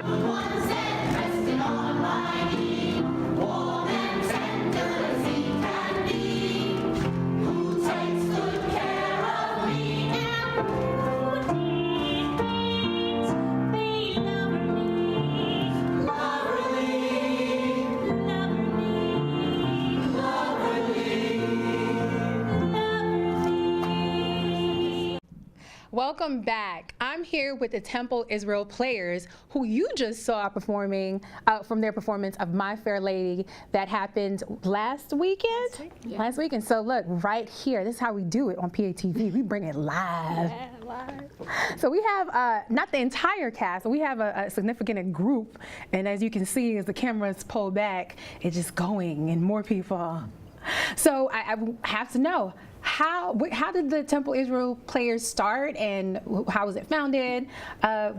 One said, resting on my knee, warm and tender as he can be, who takes good care of me, and who dictates me loverly, loverly, loverly. Welcome back. I'm here with the Temple Israel Players, who you just saw performing from their performance of My Fair Lady that happened last weekend. Last weekend. So look, right here, this is how we do it on PATV. We bring it live. Yeah, live. So we have not the entire cast, but we have a significant group. And as you can see, as the cameras pull back, it's just going and more people. So I have to know, how did the Temple Israel Players start, and how was it founded?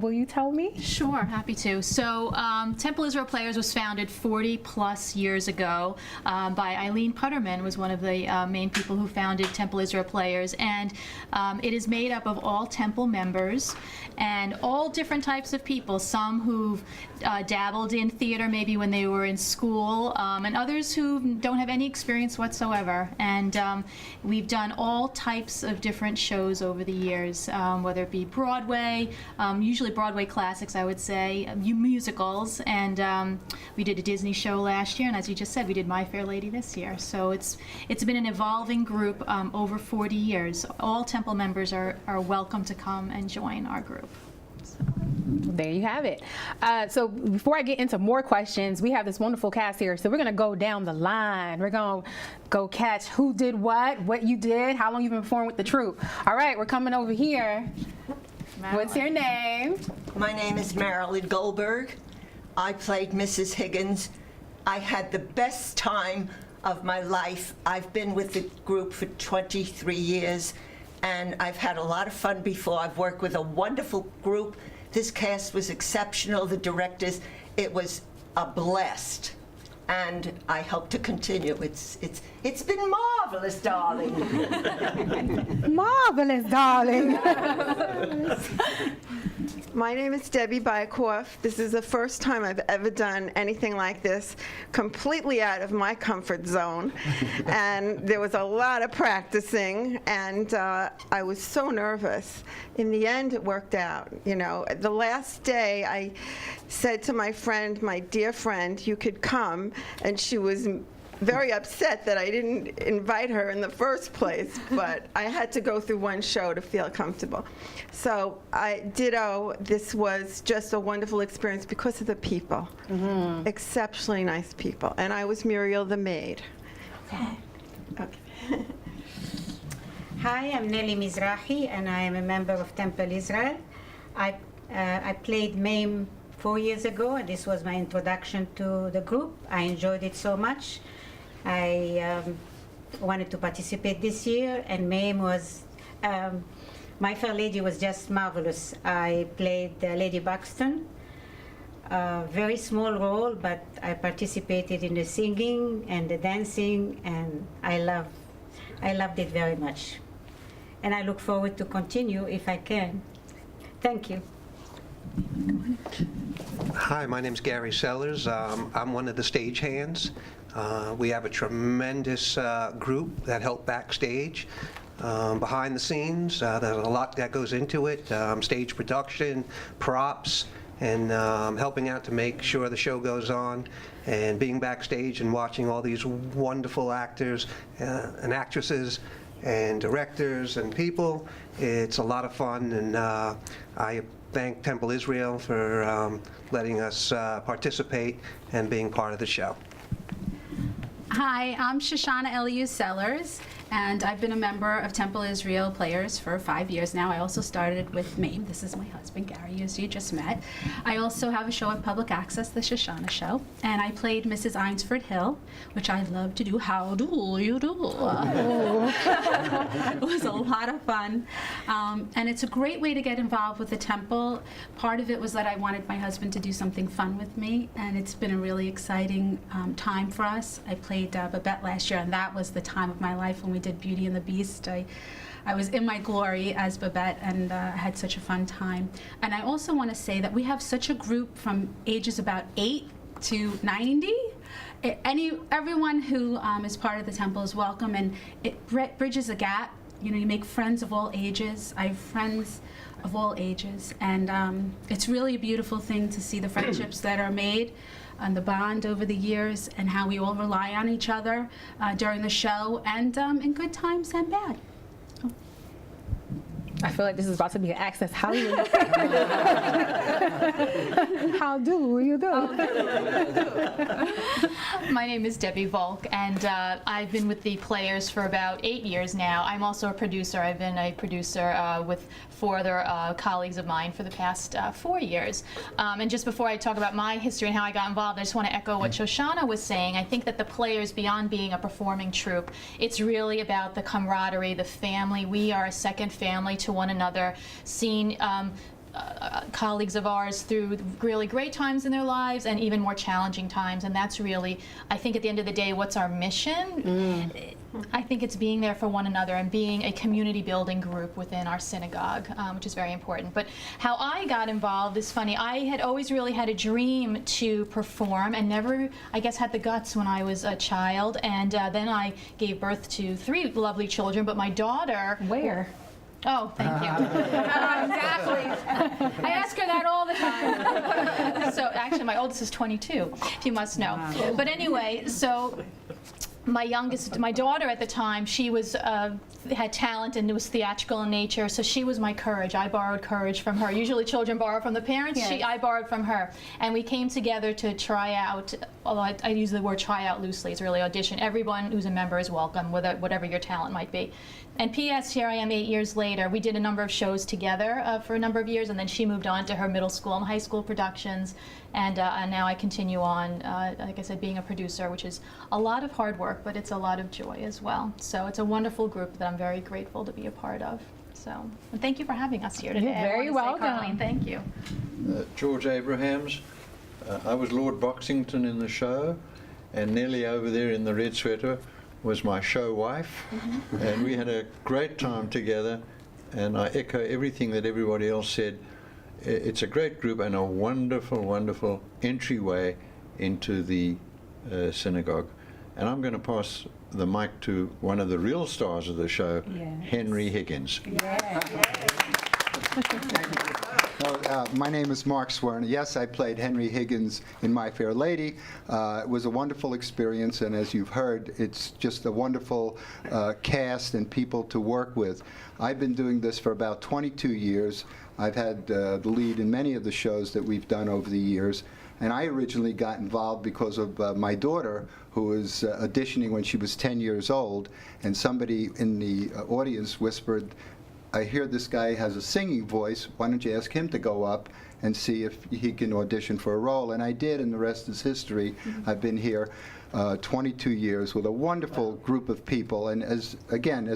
Will you tell me? Sure, happy to. So Temple Israel Players was founded 40 plus years ago by Eileen Putterman, was one of the main people who founded Temple Israel Players, and it is made up of all Temple members and all different types of people, some who've dabbled in theater maybe when they were in school, and others who don't have any experience whatsoever. And we've done all types of different shows over the years, whether it be Broadway, usually Broadway classics, I would say, musicals, and we did a Disney show last year, and as you just said, we did My Fair Lady this year. So it's been an evolving group over 40 years. All Temple members are welcome to come and join our group. There you have it. So before I get into more questions, we have this wonderful cast here. So we're going to go down the line. We're going to go catch who did what you did, how long you've been performing with the troupe. All right, we're coming over here. What's your name? My name is Marilyn Goldberg. I played Mrs. Higgins. I had the best time of my life. I've been with the group for 23 years, and I've had a lot of fun before. I've worked with a wonderful group. This cast was exceptional, the directors. It was a blast, and I hope to continue. It's been marvelous, darling. Marvelous, darling. My name is Debbie Byakoff. This is the first time I've ever done anything like this, completely out of my comfort zone. And there was a lot of practicing, and I was so nervous. In the end, it worked out. You know, the last day, I said to my friend, my dear friend, you could come, and she was very upset that I didn't invite her in the first place, but I had to go through one show to feel comfortable. So this was just a wonderful experience because of the people. Mm-hmm. Exceptionally nice people. And I was Muriel the Maid. Okay. Hi, I'm Nelly Mizrahi, and I am a member of Temple Israel. I played Maid 4 years ago, and this was my introduction to the group. I enjoyed it so much. I wanted to participate this year, and Maid was, My Fair Lady was just marvelous. I played Lady Buxton, a very small role, but I participated in the singing and the dancing, and I loved it very much. And I look forward to continue if I can. Thank you. Hi, my name's Gary Sellers. I'm one of the Stagehands. We have a tremendous group that help backstage. Behind the scenes, there's a lot that goes into it, stage production, props, and helping out to make sure the show goes on, and being backstage and watching all these wonderful actors and actresses and directors and people. It's a lot of fun, and I thank Temple Israel for letting us participate and being part of the show. Hi, I'm Shoshana Eliu Sellers, and I've been a member of Temple Israel Players for 5 years now. I also started with Maid. This is my husband, Gary, as you just met. I also have a show at Public Access, The Shoshana Show, and I played Mrs. Eynsford Hill, which I love to do. How do you do? It was a lot of fun, and it's a great way to get involved with the Temple. Part of it was that I wanted my husband to do something fun with me, and it's been a really exciting time for us. I played Babette last year, and that was the time of my life when we did Beauty and the Beast. I I was in my glory as Babette, and had such a fun time. And I also want to say that we have such a group from ages about 8 to 90. Everyone who is part of the temple is welcome, and it bridges a gap. You know, you make friends of all ages. I have friends of all ages, and it's really a beautiful thing to see the friendships that are made and the bond over the years, and how we all rely on each other during the show, and in good times and bad. I feel like this is about to be an Access Hollywood. How do you do? My name is Debbie Volk, and I've been with the Players for about 8 years now. I'm also a producer. I've been a producer with 4 other colleagues of mine for the past 4 years. And just before I talk about my history and how I got involved, I just want to echo what Shoshana was saying. I think that the Players, beyond being a performing troupe, it's really about the camaraderie, the family. We are a second family to one another, seeing colleagues of ours through really great times in their lives and even more challenging times. And that's really, I think at the end of the day, what's our mission? I think it's being there for one another and being a community building group within our synagogue, which is very important. But how I got involved is funny. I had always really had a dream to perform and never, I guess, had the guts when I was a child. And then I gave birth to 3 lovely children, but my daughter... Where? Oh, thank you. Exactly. I ask her that all the time. So actually, my oldest is 22, if you must know. Wow. But anyway, so my daughter at the time, she was had talent and was theatrical in nature, so she was my courage. I borrowed courage from her. Usually children borrow from the parents. Yes. I borrowed from her. And we came together to try out, although I use the word try out loosely, it's really audition. Everyone who's a member is welcome, whatever your talent might be. And P.S., here I am 8 years later. We did a number of shows together for a number of years, and then she moved on to her middle school and high school productions. And now I continue on, like I said, being a producer, which is a lot of hard work, but it's a lot of joy as well. So it's a wonderful group that I'm very grateful to be a part of. So, and thank you for having us here today. You're very welcome. Carlene, thank you. George Abrahams. I was Lord Boxington in the show, and Nellie over there in the red sweater was my show wife, and we had a great time together, and I echo everything that everybody else said. It's a great group and a wonderful, wonderful entryway into the synagogue. And I'm going to pass the mic to one of the real stars of the show, Henry Higgins. My name is Mark Swerner. Yes, I played Henry Higgins in My Fair Lady. It was a wonderful experience, and as you've heard, it's just a wonderful cast and people to work with. I've been doing this for about 22 years. I've had the lead in many of the shows that we've done over the years, and I originally got involved because of my daughter, who was auditioning when she was 10 years old, and somebody in the audience whispered, I hear this guy has a singing voice, why don't you ask him to go up and see if he can audition for a role? And I did, and the rest is history. I've been here 22 years with a wonderful group of people, and as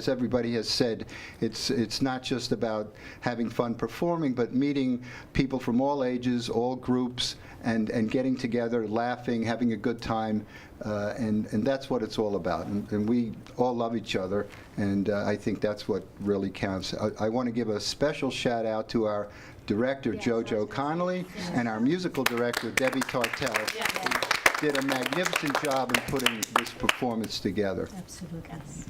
everybody has said, it's not just about having fun performing, but meeting people from all ages, all groups, and getting together, laughing, having a good time, and that's what it's all about. And we all love each other, and I think that's what really counts. I want to give a special shout out to our director, Jojo Connolly, and our musical director, Debbie Tartell. Did a magnificent job in putting this performance together. Absolutely.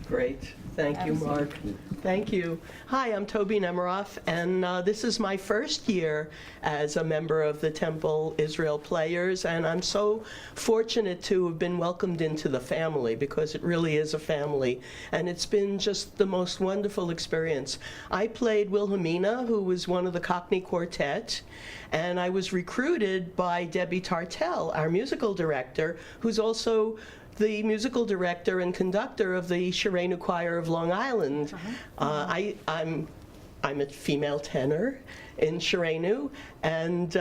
Great. Thank you, Mark. Thank you. Hi, I'm Toby Nemiroff, and this is my first year as a member of the Temple Israel Players, and I'm so fortunate to have been welcomed into the family, because it really is a family, and it's been just the most wonderful experience. I played Wilhelmina, who was one of the Cockney Quartet, and I was recruited by Debbie Tartell, our musical director, who's also the musical director and conductor of the Shirenu Choir of Long Island. I'm a female tenor in Shirenu, and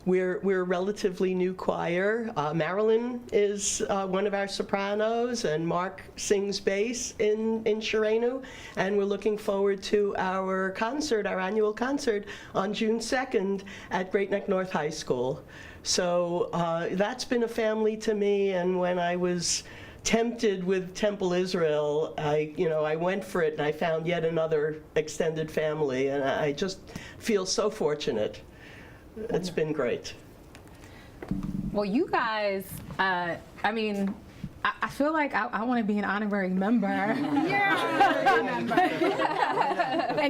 we're a relatively new choir. Marilyn is one of our sopranos, and Mark sings bass in Shirenu, and we're looking forward to our concert, our annual concert, on June 2nd at Great Neck North High School. So that's been a family to me, and when I was tempted with Temple Israel, I went for it and I found yet another extended family, and I just feel so fortunate. It's been great. Well, you guys, I feel like I want to be an honorary member. And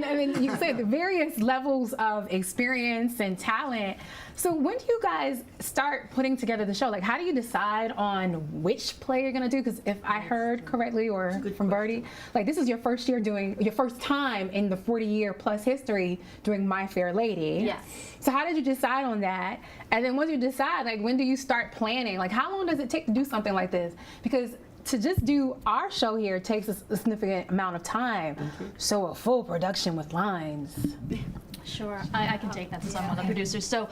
I mean, you said the various levels of experience and talent. So when do you guys start putting together the show? Like, how do you decide on which play you're going to do? Because if I heard correctly, or from Birdie, like this is your first time in the 40-year plus history doing My Fair Lady. Yes. So how did you decide on that? And then once you decide, like, when do you start planning? Like, how long does it take to do something like this? Because to just do our show here takes a significant amount of time. So a full production with lines. Sure, I can take that to some of the producers. So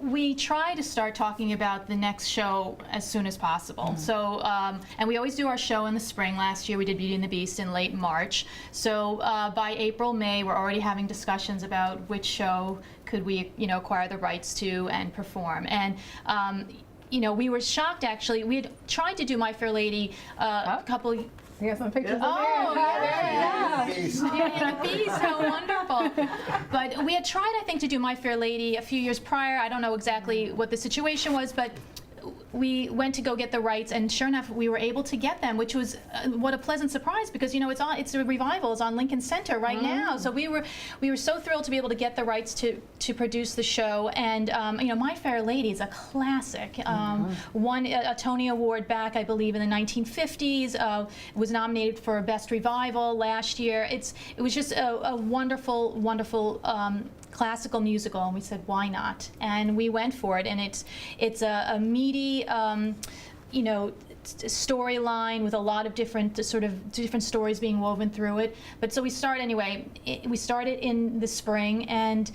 we try to start talking about the next show as soon as possible. So, and we always do our show in the spring. Last year we did Beauty and the Beast in late March. So by April, May, we're already having discussions about which show could we, acquire the rights to and perform. And we were shocked, actually. We had tried to do My Fair Lady a couple. We got some pictures Oh, of there. yeah. The Beast, how wonderful. But we had tried, I think, to do My Fair Lady a few years prior. I don't know exactly what the situation was, but we went to go get the rights, and sure enough, we were able to get them, which was what a pleasant surprise, because it's a revival. It's on Lincoln Center right now, so we were so thrilled to be able to get the rights to produce the show. And My Fair Lady is a classic. Won a Tony Award back, I believe, in the 1950s. Was nominated for Best Revival last year. It was just a wonderful, wonderful classical musical, and we said, why not? And we went for it, and it's a meaty, storyline with a lot of different stories being woven through it. But so we start anyway. We started in the spring, and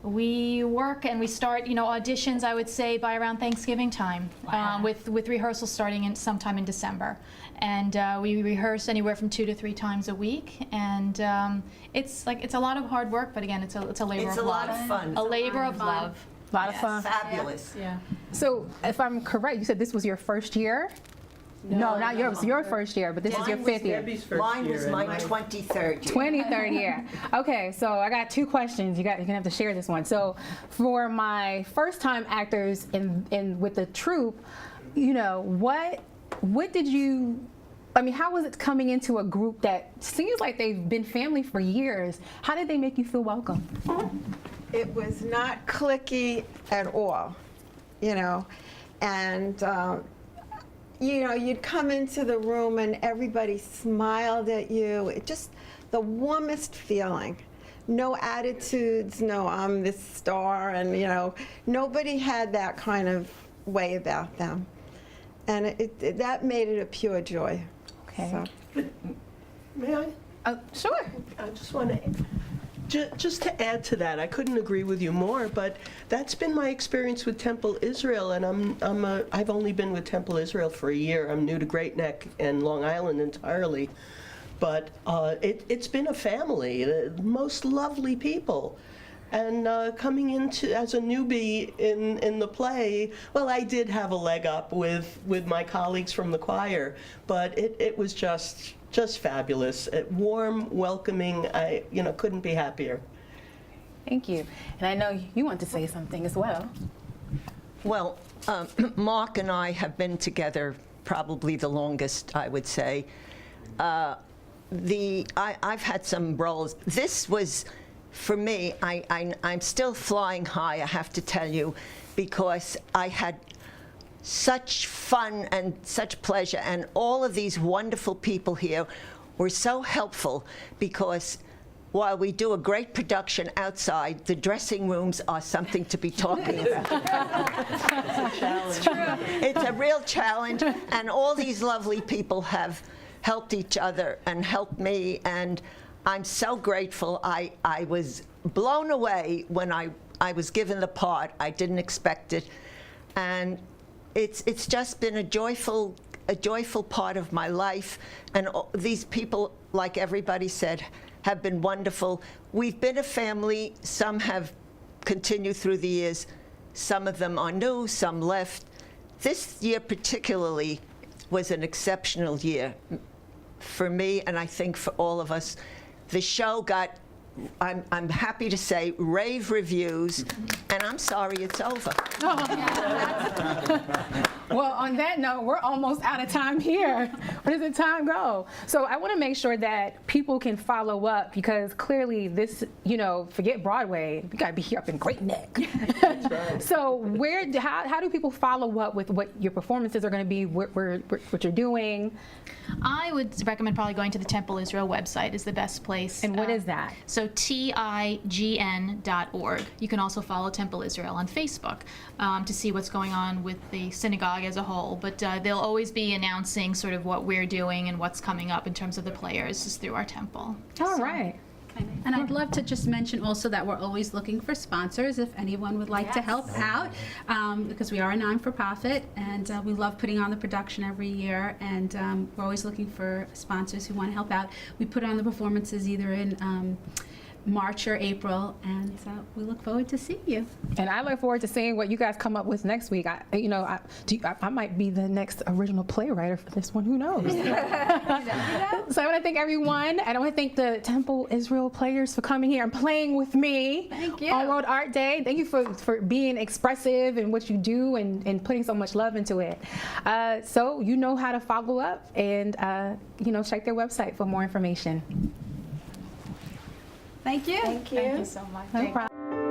we work and we start, auditions, I would say, by around Thanksgiving time, with rehearsals starting sometime in December. And we rehearse anywhere from 2 to 3 times a week. And it's a lot of hard work, but again, it's a labor of love. It's a lot of fun. A labor of love. A lot of fun. Fabulous. Yeah. So if I'm correct, you said this was your first year? No, not yours. Your first year, but this is your 5th year. Mine was my 23rd year. 23rd year. Okay, so I got 2 questions. You're gonna have to share this one. So for my first-time actors in with the troupe, what did you? How was it coming into a group that seems like they've been family for years? How did they make you feel welcome? It was not cliquey at all, and you'd come into the room and everybody smiled at you. It just the warmest feeling. No attitudes, no I'm this star, and nobody had that kind of way about them. And that made it a pure joy. Okay. So. May I? Sure. I just want to, just to add to that, I couldn't agree with you more, but that's been my experience with Temple Israel, and I've only been with Temple Israel for a year. I'm new to Great Neck and Long Island entirely, but it's been a family, the most lovely people. And coming into as a newbie in the play, well, I did have a leg up with my colleagues from the choir, but it was just fabulous. Warm, welcoming. I couldn't be happier. Thank you. And I know you want to say something as well. Well, Mark and I have been together probably the longest, I would say. I've had some roles. This was. For me, I'm still flying high, I have to tell you, because I had such fun and such pleasure, and all of these wonderful people here were so helpful, because while we do a great production outside, the dressing rooms are something to be talking about. It's a real challenge, and all these lovely people have helped each other and helped me, and I'm so grateful. I was blown away when I was given the part. I didn't expect it. And it's just been a joyful part of my life. And these people, like everybody said, have been wonderful. We've been a family. Some have continued through the years. Some of them are new, some left. This year particularly, was an exceptional year for me, and I think for all of us. The show got, I'm happy to say, rave reviews, and I'm sorry it's over. Well, on that note, we're almost out of time here. Where does the time go? So I want to make sure that people can follow up, because clearly this, forget Broadway, we got to be here up in Great Neck. So how do people follow up with what your performances are going to be, what you're doing? I would recommend probably going to the Temple Israel website is the best place. And what is that? So TIGN.org. You can also follow Temple Israel on Facebook to see what's going on with the synagogue as a whole. But they'll always be announcing sort of what we're doing and what's coming up in terms of the players is through our temple. All right. And I'd love to just mention also that we're always looking for sponsors if anyone would like to help out, because we are a non-for-profit, and we love putting on the production every year, and we're always looking for sponsors who want to help out. We put on the performances either in March or April, and we look forward to seeing you. And I look forward to seeing what you guys come up with next week. I might be the next original playwright for this one. Who knows? So I want to thank everyone, and I want to thank the Temple Israel Players for coming here and playing with me on World Art Day. Thank you for being expressive in what you do and putting so much love into it. So you know how to follow up, and check their website for more information. Thank you. Thank you. So much. No problem.